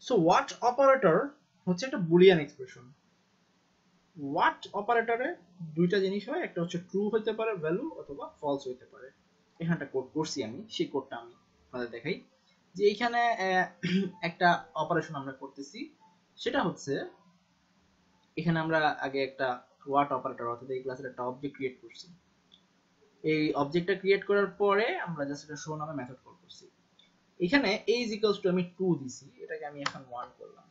সো হোয়াট অপারেটর হচ্ছে একটা বুলিয়ান এক্সপ্রেশন। হোয়াট অপারেটরে দুইটা জিনিস হয়, একটা হচ্ছে ট্রু হতে পারে ভ্যালু, অথবা ফলস হতে পারে। এখানটা কোড করছি আমি, সেই কোডটা আমি আপনাদের দেখাই। যে এইখানে একটা অপারেশন আমরা করতেছি, সেটা হচ্ছে এখানে আমরা আগে একটা হোয়াট অপারেটর অর্থাৎ এই ক্লাসের একটা অবজেক্ট ক্রিয়েট করছি। এই অবজেক্টটা ক্রিয়েট করার পরে আমরা জাস্ট এটা শো নামে মেথড কল করছি। এখানে a is equals to আমি 2 দিছি, এটাকে আমি এখন 1 করলাম।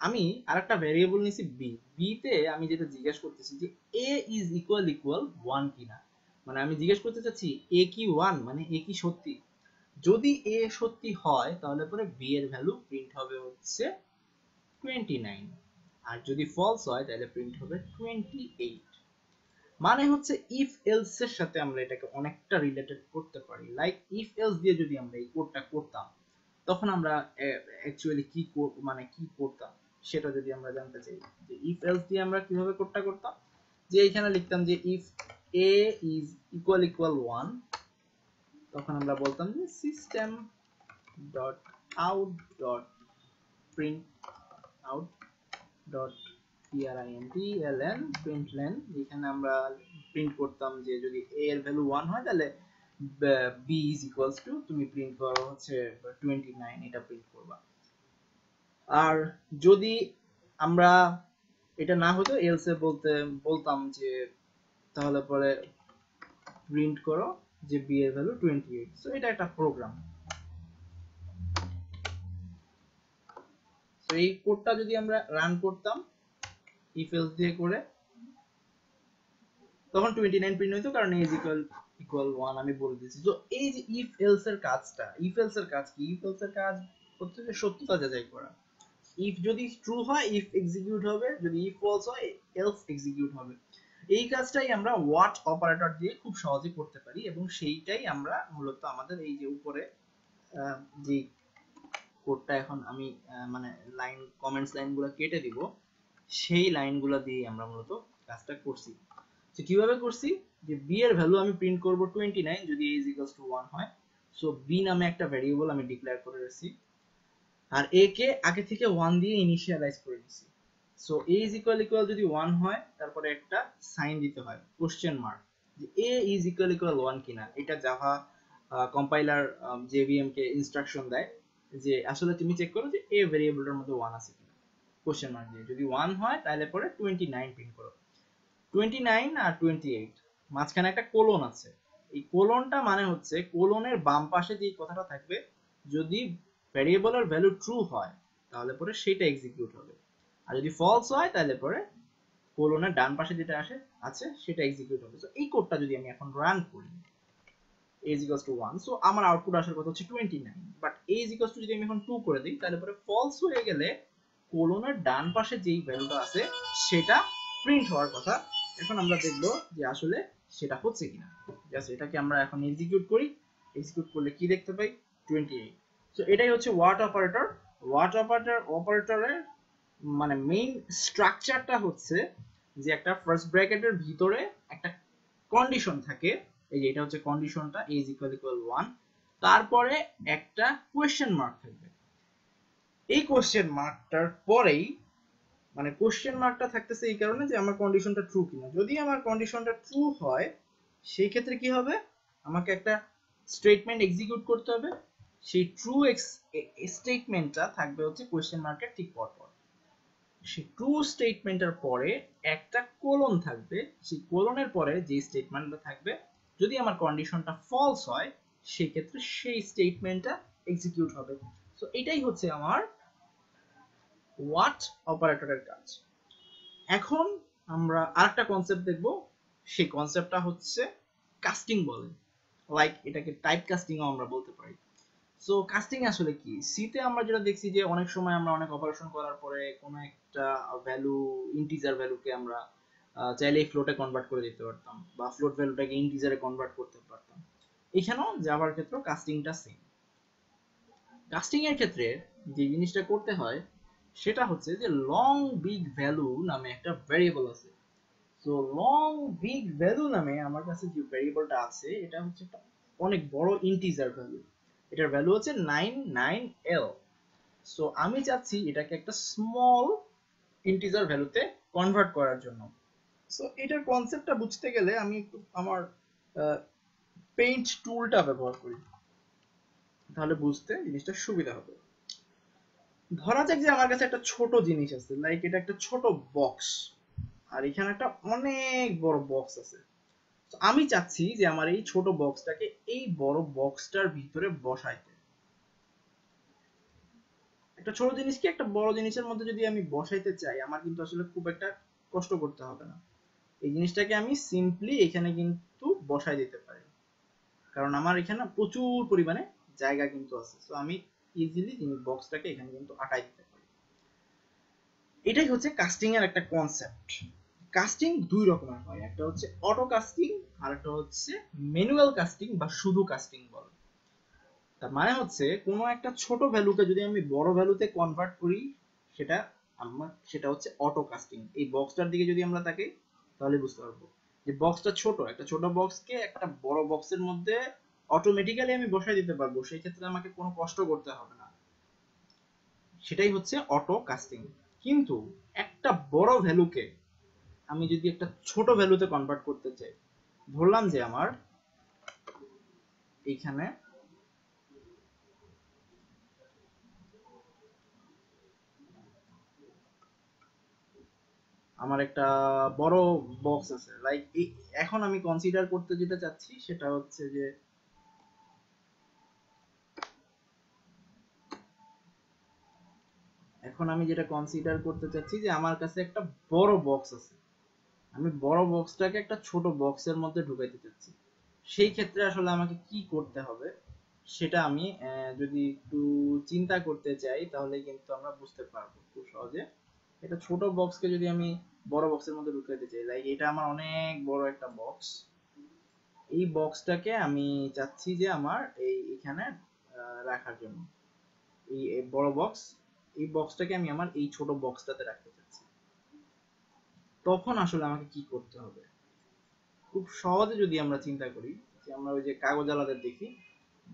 আমি আরেকটা ভেরিয়েবল নিছি b, b তে আমি যেটা জিজ্ঞেস করতেছি যে a is equal 1 কিনা, মানে আমি জিজ্ঞেস করতে চাচ্ছি a কি 1, মানে a কি সত্যি। যদি a সত্যি হয় তাহলে পরে b এর ভ্যালু প্রিন্ট হবে হচ্ছে 29, আর যদি ফলস হয় তাহলে প্রিন্ট হবে 28। মানে হচ্ছে ইফ এলস এর সাথে আমরা এটাকে অনেকটা রিলেটেড করতে পারি। লাইক ইফ এলস দিয়ে যদি আমরা এই কোডটা করতাম, তখন আমরা অ্যাকচুয়ালি কি মানে কি করতাম সেটা যদি আমরা জানতে চাই, যে ইফ এলস দিয়ে আমরা কিভাবে কোডটা করতাম, যে এখানে লিখতাম যে if a is equal equal 1, তখন আমরা বলতাম যে system dot out dot print out dot println println, এখানে আমরা প্রিন্ট করতাম যে যদি a এর ভ্যালু 1 হয় তাহলে b ইজ ইকুয়ালস টু, তুমি প্রিন্ট করো হচ্ছে 29, এটা প্রিন্ট করবা। আর যদি আমরা এটা না হতো এলসে বলতাম যে তাহলে পরে প্রিন্ট করো যে b এর ভ্যালু 28। সো এটা একটা প্রোগ্রাম। সো এই কোডটা যদি আমরা রান করতাম ইফ এলস দিয়ে করে, তখন 29 প্রিন্ট হইতো, কারণ a is equal 1 আমি বলে দিয়েছি। তো এই যে ইফ এলস এর কাজটা, ইফ এলস এর কাজ কি? ইফ এলস এর কাজ হচ্ছে যে সত্যতা যাচাই করা। ইফ যদি ট্রু হয় ইফ এক্সিকিউট হবে, যদি ইফ ফলস হয় এলস এক্সিকিউট হবে। এই কাজটাই আমরা হোয়াট অপারেটর দিয়ে খুব সহজে করতে পারি, এবং সেইটাই আমরা মূলত আমাদের এই যে উপরে যে কোডটা এখন আমি মানে লাইন কমেন্টস লাইনগুলো কেটে দিব, সেই লাইনগুলো দিয়ে আমরা মূলত কাজটা করছি। তো কিভাবে করছি, যে b এর ভ্যালু আমি প্রিন্ট করব 29 যদি a is equals to 1 হয়। সো b নামে একটা ভ্যারিয়েবল আমি ডিক্লেয়ার করে রেখেছি, আর a কে আগে থেকে 1 দিয়ে ইনিশিয়ালাইজ করে দিয়েছি। সো a is equal যদি 1 হয় তারপরে একটা সাইন দিতে হয় কোশ্চেন মার্ক, যে a is equal 1 কিনা। এটা জাভা কম্পাইলার JVM কে ইনস্ট্রাকশন দেয় যে আসলে তুমি চেক করো যে a ভ্যারিয়েবলটার মধ্যে 1 আছে কিনা, কোশ্চেন মার্ক দিয়ে। যদি 1 হয় তাহলে পরে 29 প্রিন্ট করো। 29 আর 28 মাঝখানে একটা কোলন আছে। এই কোলনটা মানে হচ্ছে কোলনের বাম পাশে যে কথাটা থাকবে, যদি ভ্যারিয়েবলের ভ্যালু ট্রু হয় তাহলে পরে সেটা এক্সিকিউট হবে, আর যদি ফলস হয় তাহলে পরে কোলনের ডান পাশে যেটা আছে সেটা এক্সিকিউট হবে। সো এই কোডটা যদি আমি এখন রান করি a is equals to 1, so আমার আউটপুট আসার কথা হচ্ছে 29, but a is equals to যদি আমি এখন 2 করে দিই তাহলে পরে ফলস হয়ে গেলে কোলনের ডান পাশে যেই ভ্যালুটা আছে সেটা প্রিন্ট হওয়ার কথা। এখন আমরা দেখব যে আসলে সেটা হচ্ছে কিনা। জাস্ট এটাকে আমরা এখন এক্সিকিউট করি, এক্সিকিউট করলে কি দেখতে পাই, 28। সো এটাই হচ্ছে হোয়াট অপারেটর। হোয়াট অপারেটরের মানে মেইন স্ট্রাকচারটা হচ্ছে যে একটা ফার্স্ট ব্র্যাকেটের ভিতরে একটা কন্ডিশন থাকে, এই যে এটা হচ্ছে কন্ডিশনটা a is equal 1, তারপরে একটা কোয়েশ্চেন মার্ক থাকবে। এই কোয়েশ্চেন মার্কটার পরেই, মানে কোশ্চেন মার্কটা থাকতেছে এই কারণে যে আমার কন্ডিশনটা ট্রু কিনা। যদি আমার কন্ডিশনটা ট্রু হয় সেই ক্ষেত্রে কি হবে, আমাকে একটা স্টেটমেন্ট এক্সিকিউট করতে হবে। সেই ট্রু স্টেটমেন্টটা থাকবে হচ্ছে কোশ্চেন মার্কের ঠিক পরপর। সেই ট্রু স্টেটমেন্টের পরে একটা কোলন থাকবে, সেই কোলনের পরে যে স্টেটমেন্টটা থাকবে, যদি আমার কন্ডিশনটা ফলস হয় সেই ক্ষেত্রে সেই স্টেটমেন্টটা এক্সিকিউট হবে। সো এটাই হচ্ছে আমার হোয়াট অপারেটরের কাজ। এখন আমরা আরেকটা কনসেপ্ট দেখব, সেই কনসেপ্টটা হচ্ছে কাস্টিং বলে, লাইক এটাকে টাইপ কাস্টিংও আমরা বলতে পারি। সো কাস্টিং আসলে কি? সিতে আমরা যেটা দেখছি যে অনেক সময় আমরা অনেক অপারেশন করার পরে কোনো একটা ভ্যালু, ইন্টিজার ভ্যালুকে আমরা চাইলে ফ্লোটে কনভার্ট করে দিতে পারতাম, বা ফ্লোট ভ্যালুটাকে ইন্টিজারে কনভার্ট করতে পারতাম। এখানেও জাভার ক্ষেত্রে কাস্টিংটা সেম। কাস্টিং এর ক্ষেত্রে যে জিনিসটা করতে হয় সেটা হচ্ছে যে লং বিগ ভ্যালু নামে একটা ভ্যারিয়েবল আছে। সো লং বিগ ভ্যালু নামে আমার কাছে যে ভ্যারিয়েবলটা আছে এটা হচ্ছে একটা অনেক বড় ইন্টিজার ভ্যালু। এটার ভ্যালু হচ্ছে 99L। সো আমি চাচ্ছি এটাকে একটা স্মল ইন্টিজার ভ্যালুতে কনভার্ট করার জন্য। সো এটার কনসেপ্টটা বুঝতে গেলে আমি একটু আমার পেইন্ট টুলটা ব্যবহার করি, তাহলে বুঝতে জিনিসটা সুবিধা হবে। ধরা যাক যে আমার কাছে একটা ছোট জিনিস আছে, লাইক এটা একটা ছোট বক্স, আর এখানে একটা অনেক বড় বক্স আছে। আমি চাচ্ছি যে আমার এই ছোট বক্সটাকে এই বড় বক্সটার ভিতরে বসাইতে। একটা ছোট জিনিসকে একটা বড় জিনিসের মধ্যে যদি আমি বসাইতে চাই, আমার কিন্তু আসলে খুব একটা কষ্ট করতে হবে না। এই জিনিসটাকে আমি সিম্পলি এখানে কিন্তু বসাই দিতে পারি, কারণ আমার এখানে প্রচুর পরিমাণে জায়গা কিন্তু আছে। সো আমি ইজিলি জিনিস বক্সটাকে এখানে কিন্তু আটাই দিতে পারি। এটাই হচ্ছে কাস্টিং এর একটা কনসেপ্ট। কাস্টিং দুই রকমের হয়, একটা হচ্ছে অটো কাস্টিং আর একটা হচ্ছে ম্যানুয়াল কাস্টিং বা শুধু কাস্টিং বলে। তার মানে হচ্ছে কোনো একটা ছোট ভ্যালুকে যদি আমি বড় ভ্যালুতে কনভার্ট করি সেটা হচ্ছে অটো কাস্টিং। এই বক্সটার দিকে যদি আমরা তাকাই তাহলে বুঝতে পারবো যে বক্সটা ছোট, একটা ছোট বক্সকে একটা বড় বক্সের মধ্যে অটোমেটিক্যালি আমি বসাই দিতে পারবো, সেই ক্ষেত্রে আমাকে কোনো কষ্ট করতে হবে না, সেটাই হচ্ছে অটো কাস্টিং। কিন্তু একটা বড় ভ্যালুকে আমি যদি একটা ছোট ভ্যালুতে কনভার্ট করতে চাই, ধরলাম যে আমার এইখানে আমার একটা বড় বক্স আছে, লাইক এখন আমি কনসিডার করতে যেটা চাচ্ছি সেটা হচ্ছে যে এখন আমি যেটা কনসিডার করতে চাচ্ছি যে আমার কাছে একটা বড় বক্স আছে, আমি বড় বক্সটাকে একটা ছোট বক্সের মধ্যে ঢুকাইতে চাচ্ছি। সেই ক্ষেত্রে আসলে আমাকে কি করতে হবে সেটা আমি যদি একটু চিন্তা করতে চাই তাহলে কিন্তু আমরা বুঝতে পারবো খুব সহজে। এটা ছোট বক্সকে যদি আমি বড় বক্সের মধ্যে ঢুকাইতে চাই, লাইক এটা আমার অনেক বড় একটা বক্স, এই বক্সটাকে আমি চাচ্ছি যে আমার এখানে রাখার জন্য, এই বড় বক্স, এই বক্সটাকে আমি আমার এই ছোট বক্সটাতে রাখতে চাচ্ছি। তখন আসলে আমাকে কি করতে হবে? খুব সহজে যদি আমরা চিন্তা করি যে আমরা ওই যে কাগজ আলাদের দেখি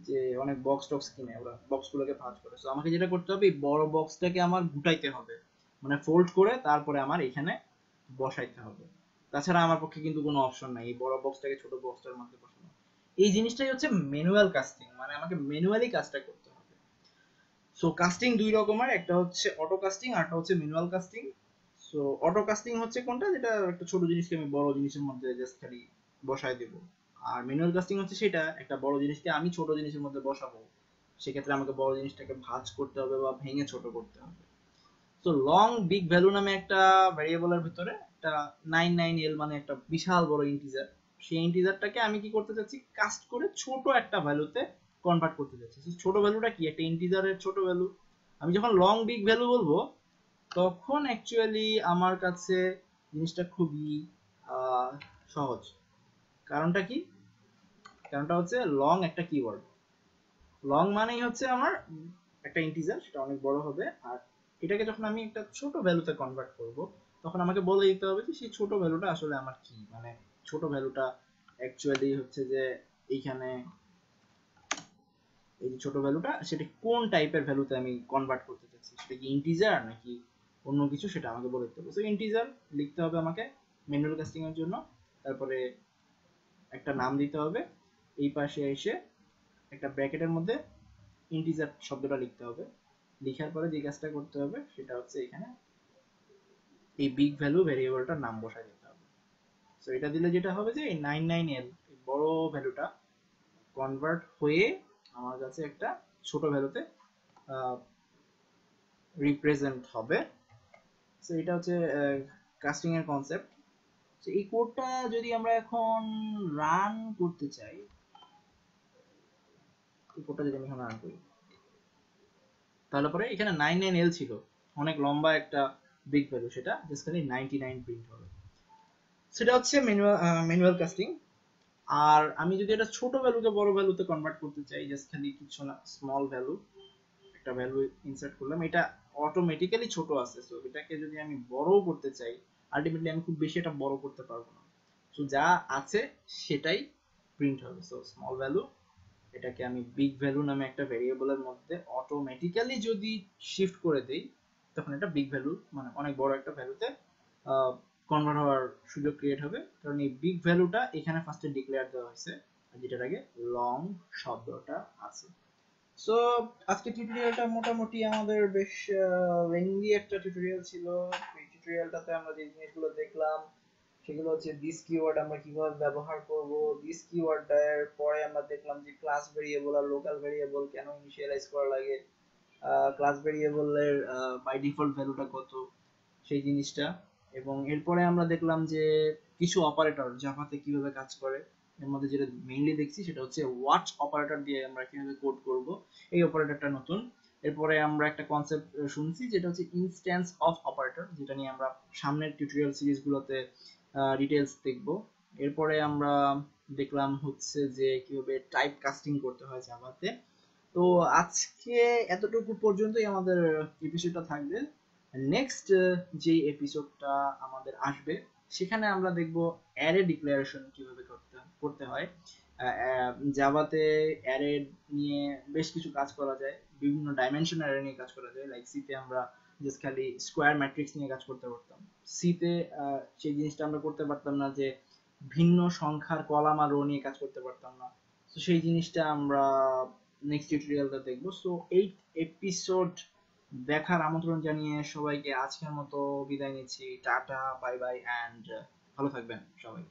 যে অনেক বক্স টক্স কিনে ওরা বক্সগুলোকে ভাঁজ করে, তো আমাকে যেটা করতে হবে এই বড় বক্সটাকে আমার গুটাইতে হবে, মানে ফোল্ড করে তারপরে আমার এখানে বসাইতে হবে। তাছাড়া আমার পক্ষে কিন্তু কোনো অপশন নাই এই বড় বক্সটাকে ছোট বক্সটার মধ্যে বসানো। এই জিনিসটাই হচ্ছে ম্যানুয়াল কাস্টিং, মানে আমাকে ম্যানুয়ালি কাজটা করতে হবে। সো কাস্টিং দুই রকমের, একটা হচ্ছে অটো কাস্টিং আর একটা হচ্ছে manual casting. So auto casting হচ্ছে কোনটা, যেটা একটা ছোট জিনিসকে আমি বড় জিনিসের মধ্যে জাস্ট খালি বসায় দেব। আর ম্যানুয়াল কাস্টিং হচ্ছে সেটা একটা বড় জিনিসকে আমি ছোট জিনিসের মধ্যে বসাবো, সেক্ষেত্রে আমাকে বড় জিনিসটাকে ভাঁজ করতে হবে বা ভেঙে ছোট করতে হবে। তো লং বিগ ভ্যালু নামে একটা ভ্যারিয়েবলের ভিতরে একটা 99L মানে একটা বিশাল বড় ইন্টিজার, সেই ইন্টিজারটাকে আমি কি করতে চাচ্ছি, কাস্ট করে ছোট একটা ভ্যালুতে কনভার্ট করতে চাচ্ছি। ছোট ভ্যালুটা কি, একটা ইন্টিজারের ছোট ভ্যালু। আমি যখন লং বিগ ভ্যালু বলবো তখন অ্যাকচুয়ালি আমার কাছে জিনিসটা খুবই সহজ। কারণটা কি, কারণটা হচ্ছে লং একটা কিওয়ার্ড, লং মানেই হচ্ছে আমার একটা ইন্টিজার, সেটা অনেক বড় হবে, আর এটাকে যখন আমি একটা ছোট ভ্যালুতে কনভার্ট করব তখন আমাকে বলে দিতে হবে যে সেই ছোট ভ্যালুটা আসলে আমার কি, মানে ছোট ভ্যালুটা অ্যাকচুয়ালি হচ্ছে যে এইখানে এই যে ছোট ভ্যালুটা সেটা কোন টাইপের ভ্যালুতে আমি কনভার্ট করতে চাচ্ছি, সেটা কি ইন্টিজার নাকি অন্য কিছু, সেটা আমাকে বলে দিতে হবে। সো ইন্টিজার লিখতে হবে আমাকে ম্যানুয়াল কাস্টিং এর জন্য, তারপরে একটা নাম দিতে হবে, এই পাশে এসে একটা ব্র্যাকেটের মধ্যে ইন্টিজার শব্দটা লিখতে হবে, লিখার পরে যে কাজটা করতে হবে সেটা হচ্ছে এখানে এই বিগ ভ্যালু ভেরিয়েবলটার নাম বসায় দিতে হবে। সো এটা দিলে যেটা হবে যে এই 99L বড় ভ্যালুটা কনভার্ট হয়ে আমার কাছে একটা ছোট ভ্যালুতে রিপ্রেজেন্ট হবে। সো এটা হচ্ছে কাস্টিং এর কনসেপ্ট। তো এই কোডটা যদি আমরা এখন রান করতে চাই, এই কোডটা যদি আমি এখন রান করি তাহলে পরে এখানে 99L ছিল অনেক লম্বা একটা বিগ ভ্যালু, সেটা জাস্ট খালি 99 প্রিন্ট হবে। সেটা হচ্ছে ম্যানুয়াল কাস্টিং। আর আমি যদি এটা ছোট ভ্যালুকে বড় ভ্যালুতে কনভার্ট করতে চাই, জাস্ট খালি কিছু না, স্মল ভ্যালু একটা ভ্যালু ইনসার্ট করলাম, এটা অটোমেটিক্যালি ছোট আছে, সো এটাকে যদি আমি বড় করতে চাই আলটিমেটলি আমি খুব বেশি এটা বড় করতে পারবো না, সো যা আছে সেটাই প্রিন্ট হবে। সো স্মল ভ্যালু, এটাকে আমি বিগ ভ্যালু নামে একটা ভেরিয়েবলের মধ্যে অটোমেটিক্যালি যদি শিফট করে দেই তখন এটা বিগ ভ্যালু মানে অনেক বড় একটা ভ্যালুতে কনভার্ট হওয়ার সুযোগ ক্রিয়েট হবে, কারণ এই বিগ ভ্যালুটা এখানে ফার্স্টে ডিক্লেয়ার দেওয়া হয়েছে আর যেটার আগে লং শব্দটা আছে। সো আজকে টিউটোরিয়ালটা মোটামুটি আমাদের বেশ লেন্দি একটা টিউটোরিয়াল ছিল। এই টিউটোরিয়ালটাতে আমরা যে জিনিসগুলো দেখলাম সেগুলো হচ্ছে দিস কিওয়ার্ড আমরা কিভাবে ব্যবহার করব, দিস কিওয়ার্ডের পরে আমরা দেখলাম যে ক্লাস ভেরিয়েবল আর লোকাল ভেরিয়েবল কেন ইনিশিয়ালাইজ করা লাগে, ক্লাস ভেরিয়েবলের বাই ডিফল্ট ভ্যালুটা কত সেই জিনিসটা, এবং এরপরে আমরা দেখলাম যে কিছু অপারেটর জাভাতে কিভাবে কাজ করে, এর মধ্যে যেটা মেইনলি দেখছি সেটা হচ্ছে ওয়াচ অপারেটর দিয়ে আমরা কিভাবে কোড করব, এই অপারেটরটা নতুন। এরপরে আমরা একটা কনসেপ্ট শুনছি যেটা হচ্ছে ইনস্ট্যান্স অফ অপারেটর, যেটা নিয়ে আমরা সামনের টিউটোরিয়াল সিরিজগুলোতে ডিটেলস দেখব। এরপরে আমরা দেখলাম হচ্ছে যে কিভাবে টাইপ কাস্টিং করতে হয় জাভাতে। তো আজকে এতটুকু পর্যন্তই আমাদের এপিসোডটা থাকবে। নেক্সট যে এপিসোডটা আমাদের আসবে সেখানে আমরা দেখব অ্যারে ডিক্লারেশন কিভাবে করতে হয়। জাভাতে অ্যারে নিয়ে বেশ কিছু কাজ করা যায়, বিভিন্ন ডাইমেনশন অ্যারে নিয়ে কাজ করা যায়। লাইক সিতে আমরা জাস্ট খালি স্কোয়ার ম্যাট্রিক্স নিয়ে কাজ করতে পারতাম, সিতে সেই জিনিসটা আমরা করতে পারতাম না যে ভিন্ন সংখ্যার কলাম আর রো নিয়ে কাজ করতে পারতাম না। তো সেই জিনিসটা আমরা নেক্সট টিউটোরিয়ালটা দেখবো। সো এই এপিসোড দেখার আমন্ত্রণ জানিয়ে সবাইকে আজকের মতো বিদায় নিচ্ছি। টাটা, বাই বাই, অ্যান্ড ভালো থাকবেন সবাই।